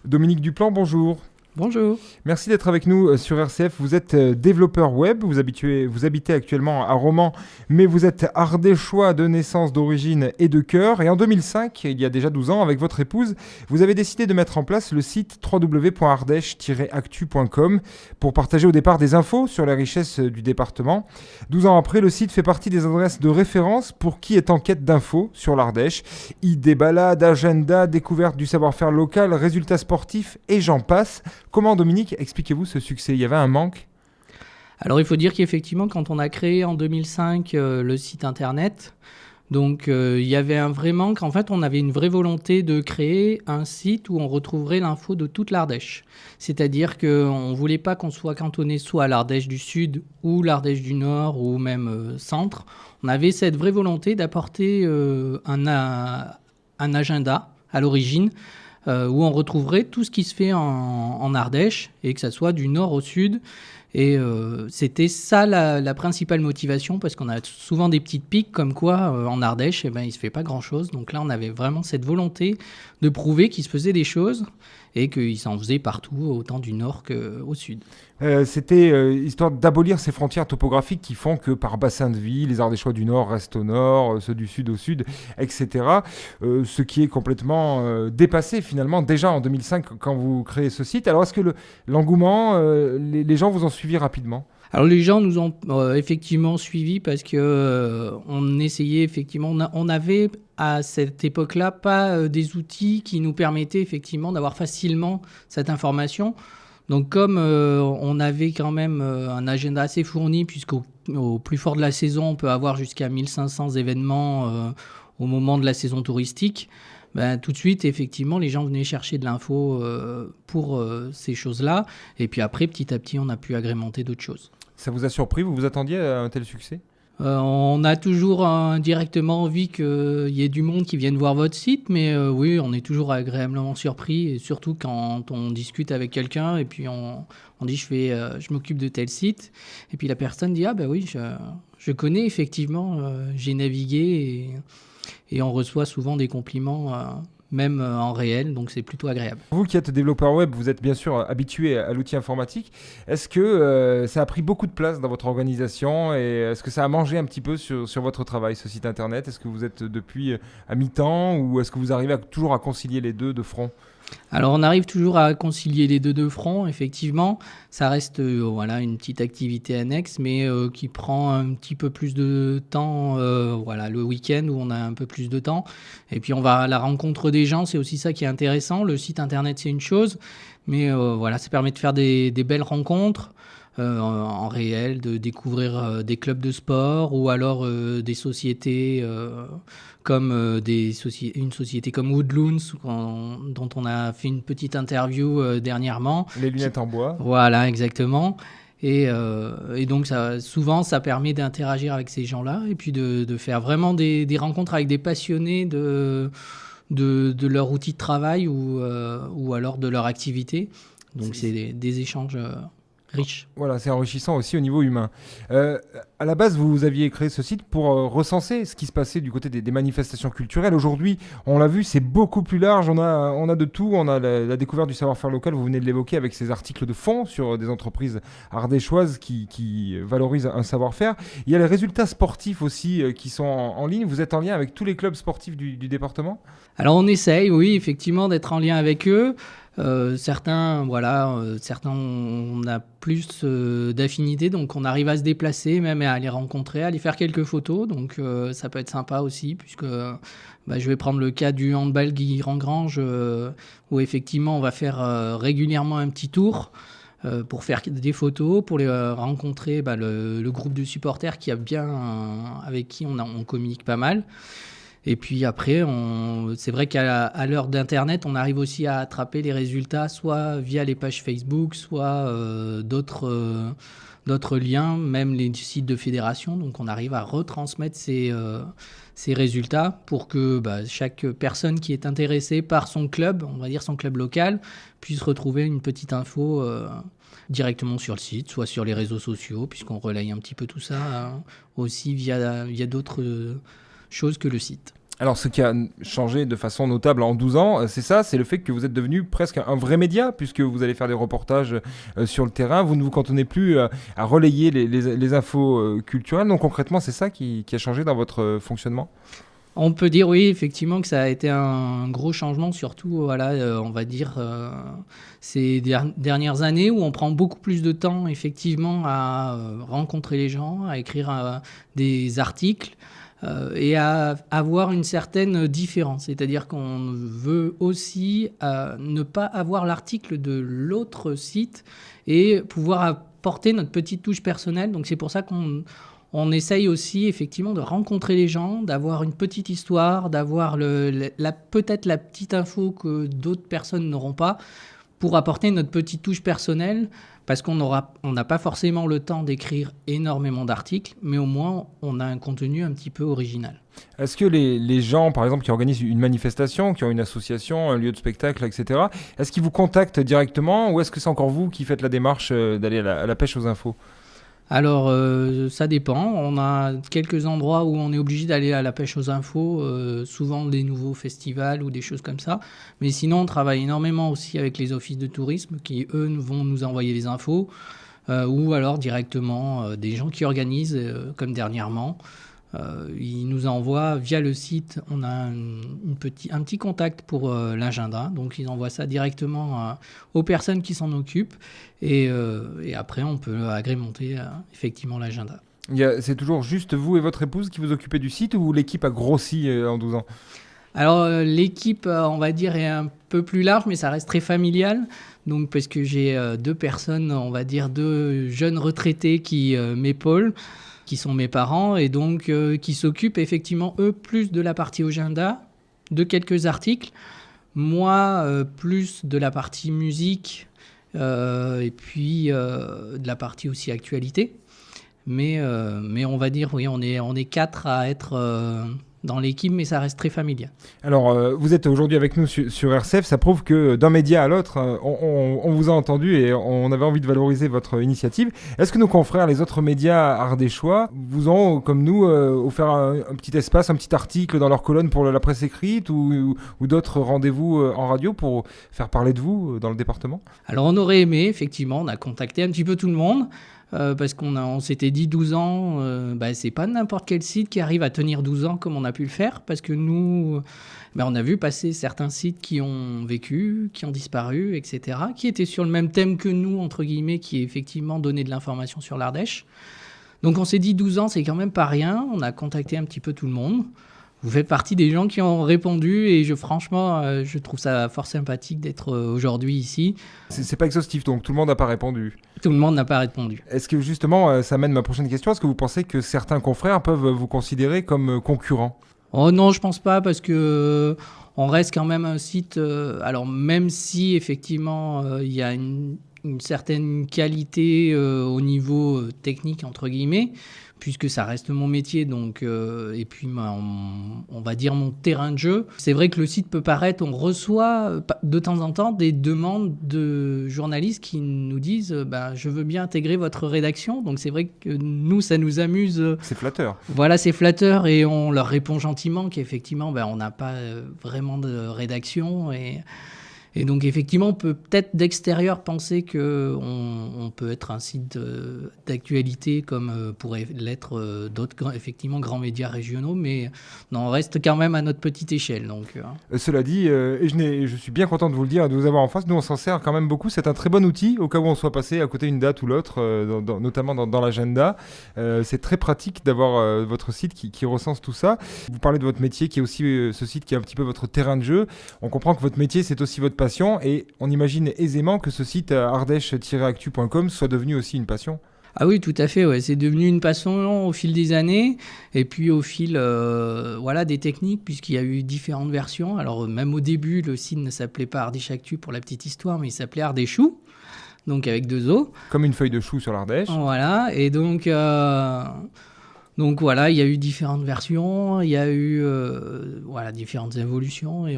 Dominique Duplan, bonjour. Bonjour. Merci d'être avec nous sur RCF. Vous êtes développeur web, vous habitez actuellement à Romans, mais vous êtes ardéchois de naissance, d'origine et de cœur. Et en 2005, il y a déjà 12 ans, avec votre épouse, vous avez décidé de mettre en place le site www.ardèche-actu.com pour partager au départ des infos sur les richesses du département. 12 ans après, le site fait partie des adresses de référence pour qui est en quête d'infos sur l'Ardèche. Idées, balades, agenda, découverte du savoir-faire local, résultats sportifs et j'en passe. Comment, Dominique, expliquez-vous ce succès ? Il y avait un manque ? Alors il faut dire qu'effectivement, quand on a créé en 2005 le site internet, il y avait un vrai manque. En fait, on avait une vraie volonté de créer un site où on retrouverait l'info de toute l'Ardèche. C'est-à-dire qu'on ne voulait pas qu'on soit cantonné soit à l'Ardèche du Sud ou l'Ardèche du Nord ou même centre. On avait cette vraie volonté d'apporter un agenda à l'origine où on retrouverait tout ce qui se fait en Ardèche, et que ça soit du nord au sud. Et c'était ça la principale motivation, parce qu'on a souvent des petites piques comme quoi en Ardèche, il ne se fait pas grand-chose. Donc là, on avait vraiment cette volonté de prouver qu'il se faisait des choses et qu'il s'en faisait partout, autant du nord qu'au sud. C'était histoire d'abolir ces frontières topographiques qui font que par bassin de vie, les Ardéchois du Nord restent au Nord, ceux du Sud au Sud, etc. Ce qui est complètement dépassé finalement déjà en 2005 quand vous créez ce site. Alors est-ce que l'engouement, les gens vous ont suivi rapidement ? Alors les gens nous ont effectivement suivis parce que on essayait effectivement, on avait à cette époque-là pas des outils qui nous permettaient effectivement d'avoir facilement cette information. Donc comme on avait quand même un agenda assez fourni, puisqu'au plus fort de la saison, on peut avoir jusqu'à 1500 événements au moment de la saison touristique, tout de suite, effectivement, les gens venaient chercher de l'info pour ces choses-là. Et puis après, petit à petit, on a pu agrémenter d'autres choses. Ça vous a surpris ? Vous vous attendiez à un tel succès ? On a toujours indirectement envie qu'il y ait du monde qui vienne voir votre site, mais oui, on est toujours agréablement surpris, et surtout quand on discute avec quelqu'un et puis on dit je m'occupe de tel site, et puis la personne dit oui, je connais effectivement, j'ai navigué, et on reçoit souvent des compliments même en réel, donc c'est plutôt agréable. Vous qui êtes développeur web, vous êtes bien sûr habitué à l'outil informatique. Est-ce que ça a pris beaucoup de place dans votre organisation et est-ce que ça a mangé un petit peu sur votre travail, ce site internet ? Est-ce que vous êtes depuis à mi-temps ou est-ce que vous arrivez toujours à concilier les deux de front ? Alors on arrive toujours à concilier les deux de front, effectivement. Ça reste une petite activité annexe, mais qui prend un petit peu plus de temps, le week-end où on a un peu plus de temps. Et puis on va à la rencontre des gens, c'est aussi ça qui est intéressant. Le site internet, c'est une chose, mais ça permet de faire des belles rencontres. En réel, de découvrir des clubs de sport ou alors des sociétés comme une société comme Woodloons dont on a fait une petite interview dernièrement. Les lunettes en bois. Voilà, exactement. Et donc souvent ça permet d'interagir avec ces gens-là et puis de faire vraiment des rencontres avec des passionnés de leur outil de travail ou alors de leur activité. Donc c'est des échanges riche. Voilà, c'est enrichissant aussi au niveau humain. À la base, vous aviez créé ce site pour recenser ce qui se passait du côté des manifestations culturelles. Aujourd'hui, on l'a vu, c'est beaucoup plus large. On a de tout. On a la découverte du savoir-faire local. Vous venez de l'évoquer avec ces articles de fond sur des entreprises ardéchoises qui valorisent un savoir-faire. Il y a les résultats sportifs aussi qui sont en ligne. Vous êtes en lien avec tous les clubs sportifs du département ? Alors on essaye, oui, effectivement, d'être en lien avec eux. Certains, on a plus d'affinité, donc on arrive à se déplacer, même à les rencontrer, à les faire quelques photos, donc ça peut être sympa aussi, puisque je vais prendre le cas du handball Guy-Rangrange, où effectivement on va faire régulièrement un petit tour pour faire des photos, pour les rencontrer le groupe de supporters avec qui on communique pas mal. Et puis après, c'est vrai qu'à l'heure d'Internet, on arrive aussi à attraper les résultats soit via les pages Facebook, soit d'autres liens, même les sites de fédération. Donc on arrive à retransmettre ces résultats pour que chaque personne qui est intéressée par son club, on va dire son club local, puisse retrouver une petite info directement sur le site, soit sur les réseaux sociaux, puisqu'on relaye un petit peu tout ça aussi via d'autres chose que le site. Alors, ce qui a changé de façon notable en 12 ans, c'est ça, c'est le fait que vous êtes devenu presque un vrai média, puisque vous allez faire des reportages sur le terrain. Vous ne vous cantonnez plus à relayer les infos culturelles. Donc, concrètement, c'est ça qui a changé dans votre fonctionnement? On peut dire oui, effectivement, que ça a été un gros changement, surtout, voilà, on va dire, ces dernières années où on prend beaucoup plus de temps, effectivement, à rencontrer les gens, à écrire des articles et à avoir une certaine différence. C'est-à-dire qu'on veut aussi ne pas avoir l'article de l'autre site et pouvoir apporter notre petite touche personnelle. Donc c'est pour ça qu'on essaye aussi effectivement de rencontrer les gens, d'avoir une petite histoire, d'avoir peut-être la petite info que d'autres personnes n'auront pas pour apporter notre petite touche personnelle, parce qu'on n'a pas forcément le temps d'écrire énormément d'articles, mais au moins on a un contenu un petit peu original. Est-ce que les gens, par exemple, qui organisent une manifestation, qui ont une association, un lieu de spectacle, etc., est-ce qu'ils vous contactent directement ou est-ce que c'est encore vous qui faites la démarche d'aller à la pêche aux infos? Alors, ça dépend. On a quelques endroits où on est obligé d'aller à la pêche aux infos, souvent des nouveaux festivals ou des choses comme ça. Mais sinon, on travaille énormément aussi avec les offices de tourisme qui, eux, vont nous envoyer les infos, ou alors directement des gens qui organisent, comme dernièrement. Ils nous envoient via le site, on a un petit contact pour l'agenda, donc ils envoient ça directement aux personnes qui s'en occupent et après on peut agrémenter effectivement l'agenda. C'est toujours juste vous et votre épouse qui vous occupez du site ou l'équipe a grossi en 12 ans? Alors l'équipe, on va dire, est un peu plus large, mais ça reste très familial. Donc parce que j'ai deux personnes, on va dire deux jeunes retraités qui m'épaulent, qui sont mes parents, et donc qui s'occupent effectivement, eux, plus de la partie agenda, de quelques articles. Moi, plus de la partie musique, et puis de la partie aussi actualité. Mais on va dire, oui, on est quatre à être dans l'équipe, mais ça reste très familial. Alors, vous êtes aujourd'hui avec nous sur RCF, ça prouve que d'un média à l'autre, on vous a entendu et on avait envie de valoriser votre initiative. Est-ce que nos confrères, les autres médias ardéchois, vous ont, comme nous, offert un petit espace, un petit article dans leur colonne pour la presse écrite ou d'autres rendez-vous en radio pour faire parler de vous dans le département? Alors on aurait aimé, effectivement, on a contacté un petit peu tout le monde. Parce qu'on s'était dit 12 ans, c'est pas n'importe quel site qui arrive à tenir 12 ans comme on a pu le faire, parce que nous, on a vu passer certains sites qui ont vécu, qui ont disparu, etc., qui étaient sur le même thème que nous, entre guillemets, qui effectivement donnaient de l'information sur l'Ardèche. Donc on s'est dit 12 ans, c'est quand même pas rien, on a contacté un petit peu tout le monde. Vous faites partie des gens qui ont répondu et franchement, je trouve ça fort sympathique d'être aujourd'hui ici. C'est pas exhaustif, donc tout le monde n'a pas répondu. Tout le monde n'a pas répondu. Est-ce que justement, ça mène ma prochaine question, est-ce que vous pensez que certains confrères peuvent vous considérer comme concurrents? Oh non, je pense pas, parce que on reste quand même un site. Alors même si effectivement il y a une certaine qualité au niveau technique entre guillemets, puisque ça reste mon métier, donc et puis on va dire mon terrain de jeu. C'est vrai que le site peut paraître, on reçoit de temps en temps des demandes de journalistes qui nous disent je veux bien intégrer votre rédaction. Donc c'est vrai que nous, ça nous amuse. C'est flatteur. Voilà, c'est flatteur, et on leur répond gentiment qu'effectivement on n'a pas vraiment de rédaction, et donc effectivement, on peut peut-être d'extérieur penser qu'on peut être un site d'actualité comme pourraient l'être d'autres effectivement grands médias régionaux, mais non, on reste quand même à notre petite échelle. Donc, Cela dit, et je suis bien content de vous le dire, de vous avoir en face, nous on s'en sert quand même beaucoup, c'est un très bon outil au cas où on soit passé à côté d'une date ou l'autre, notamment dans l'agenda. C'est très pratique d'avoir votre site qui recense tout ça. Vous parlez de votre métier qui est aussi ce site qui est un petit peu votre terrain de jeu. On comprend que votre métier c'est aussi votre passion, et on imagine aisément que ce site ardèche-actu.com soit devenu aussi une passion. Ah oui, tout à fait, ouais. C'est devenu une passion au fil des années, et puis au fil des techniques, puisqu'il y a eu différentes versions. Alors même au début, le site ne s'appelait pas Ardèche Actu pour la petite histoire, mais il s'appelait Ardèchou, donc avec 2 O. Comme une feuille de chou sur l'Ardèche. Voilà, et donc voilà, il y a eu différentes versions, il y a eu différentes évolutions, et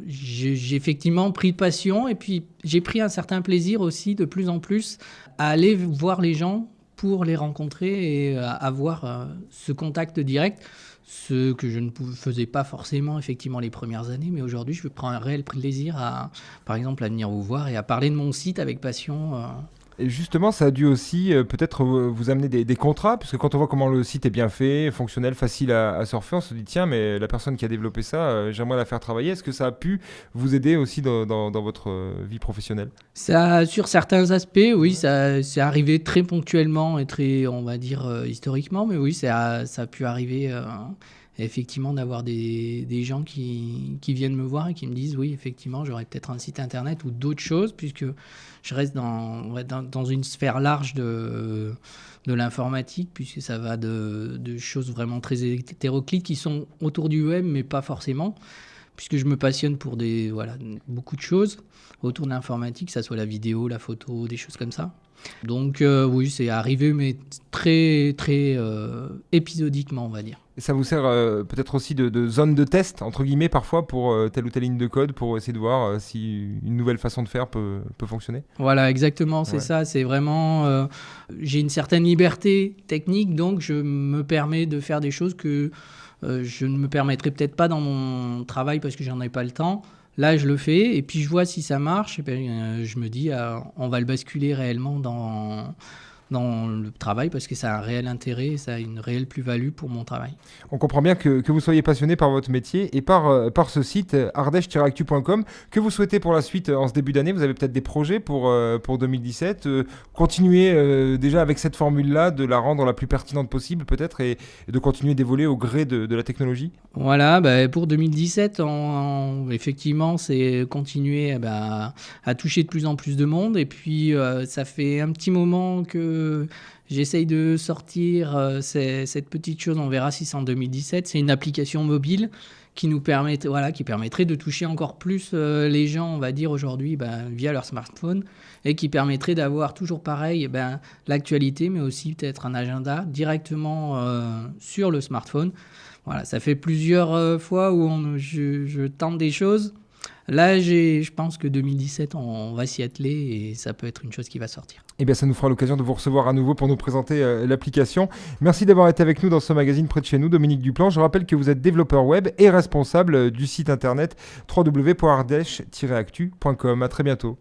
j'ai effectivement pris passion, et puis j'ai pris un certain plaisir aussi de plus en plus à aller voir les gens pour les rencontrer et avoir ce contact direct. ce que je ne faisais pas forcément effectivement les premières années, mais aujourd'hui je prends un réel plaisir à, par exemple, à venir vous voir et à parler de mon site avec passion. Et justement, ça a dû aussi peut-être vous amener des contrats, puisque quand on voit comment le site est bien fait, fonctionnel, facile à surfer, on se dit tiens, mais la personne qui a développé ça, j'aimerais la faire travailler. Est-ce que ça a pu vous aider aussi dans votre vie professionnelle? Ça, sur certains aspects, oui, ça c'est arrivé très ponctuellement et très, on va dire, historiquement, mais oui, ça a pu arriver, effectivement, d'avoir des gens qui viennent me voir et qui me disent: «Oui, effectivement, j'aurais peut-être un site internet ou d'autres choses», puisque je reste dans une sphère large de l'informatique, puisque ça va de choses vraiment très hétéroclites qui sont autour du web, mais pas forcément, puisque je me passionne pour voilà, beaucoup de choses autour de l'informatique, que ça soit la vidéo, la photo, des choses comme ça. Donc oui, c'est arrivé, mais très, très épisodiquement, on va dire. Et ça vous sert peut-être aussi de zone de test, entre guillemets, parfois, pour telle ou telle ligne de code, pour essayer de voir si une nouvelle façon de faire peut fonctionner? Voilà, exactement, c'est Ouais. ça. C'est vraiment, j'ai une certaine liberté technique, donc je me permets de faire des choses que je ne me permettrais peut-être pas dans mon travail parce que j'en ai pas le temps. Là, je le fais et puis je vois si ça marche. Et puis, je me dis, on va le basculer réellement dans le travail parce que ça a un réel intérêt, ça a une réelle plus-value pour mon travail. On comprend bien que vous soyez passionné par votre métier et par ce site ardèche-actu.com que vous souhaitez pour la suite en ce début d'année. Vous avez peut-être des projets pour 2017. Continuer déjà avec cette formule-là, de la rendre la plus pertinente possible peut-être et de continuer d'évoluer au gré de la technologie. Voilà, bah, pour 2017, effectivement, c'est continuer à toucher de plus en plus de monde. Et puis, ça fait un petit moment que j'essaye de sortir cette petite chose. On verra si c'est en 2017. C'est une application mobile qui nous permet, voilà, qui permettrait de toucher encore plus les gens, on va dire aujourd'hui, via leur smartphone, et qui permettrait d'avoir toujours pareil, l'actualité, mais aussi peut-être un agenda directement sur le smartphone. Voilà, ça fait plusieurs fois où je tente des choses. Là, je pense que 2017, on va s'y atteler et ça peut être une chose qui va sortir. Eh bien, ça nous fera l'occasion de vous recevoir à nouveau pour nous présenter l'application. Merci d'avoir été avec nous dans ce magazine près de chez nous, Dominique Duplan. Je rappelle que vous êtes développeur web et responsable du site internet www.ardèche-actu.com. À très bientôt.